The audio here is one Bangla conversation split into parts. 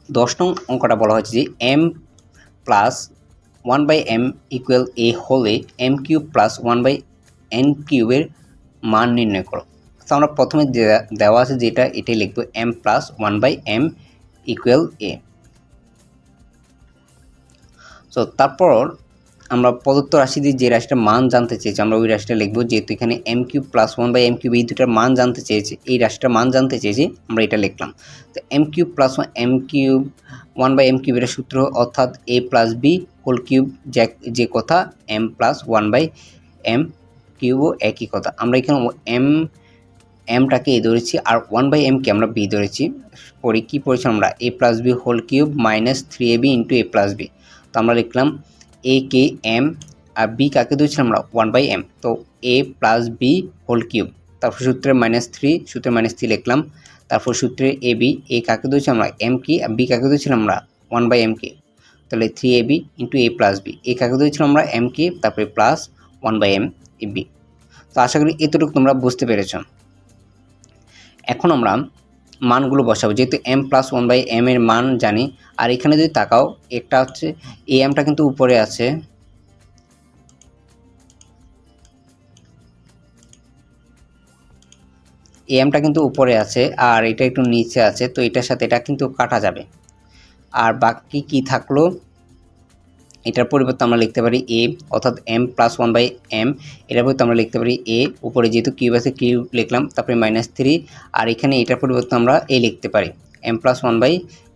10 নং অঙ্কটা বলা হয়েছে যে m plus 1/m equal a হলে m কিউব প্লাস 1/n কিউবের মান নির্ণয় করো। তো আমরা প্রথমে দেওয়া আছে যেটা এটাই লিখব m plus 1/m equal a। So তারপর আমরা প্রদত্ত রাশি দিয়ে যে রাশিটার মান জানতে চেয়েছি আমরা ওই রাশিটা লিখব, যেহেতু এখানে m cube plus 1/m cube এই দুটার মান জানতে চেয়েছি, এই রাশিটার মান জানতে চেয়েছি, আমরা এটা লিখলাম। তো m cube plus m cube 1/m কিউবের সূত্র অর্থাৎ a plus b whole cube, যে কথা m প্লাস 1/m কিউবও একই কথা। আমরা এখানে mটাকে a ধরেছি আর 1/m কে আমরা b ধরেছি। পরে কি পড়েছি আমরা a plus b whole cube minus 3ab into a plus b। তো আমরা লিখলাম a K m R b কাকে ধরেছিলাম আমরা 1/m, তো a plus b whole cube, তারপর সূত্রে -3, সূত্রে -3 লিখলাম। তারপর সূত্রে ab, a কাকে ধরেছিলাম আমরা m কে, আর b কাকে ধরেছিলাম আমরা 1/m কে, তাহলে 3ab into a plus b, a কাকে ধরেছিলাম আমরা m কে, তারপরে প্লাস 1/m b। তো আশা করি এতটুকু তোমরা বুঝতে পেরেছ। এখন আমরা মানগুলো বসাবো, যেহেতু m প্লাস 1/m এর মান জানি। আর এখানে যদি তাকাও, একটা হচ্ছে এই mটা কিন্তু উপরে আছে, এই mটা কিন্তু উপরে আছে আর এটা একটু নিচে আছে, তো এটার সাথে এটা কিন্তু কাটা যাবে। আর বাকি কি থাকলো, এটার পরিবর্তে আমরা লিখতে পারি a, অর্থাৎ m প্লাস 1/m, এটার পরিবর্তে আমরা লিখতে পারি a, উপরে যেহেতু কিউব আছে কিউব লিখলাম, তারপরে -3, আর এখানে এটার পরিবর্তে আমরা a লিখতে পারি, m প্লাস 1/,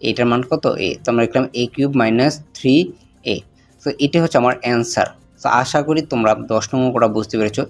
এটার মান কত a, তো আমরা লিখলাম a কিউব মাইনাস 3a। তো এটা হচ্ছে আমার অ্যান্সার। তো আশা করি তোমরা 10 নং অঙ্কটা বুঝতে পেরেছো।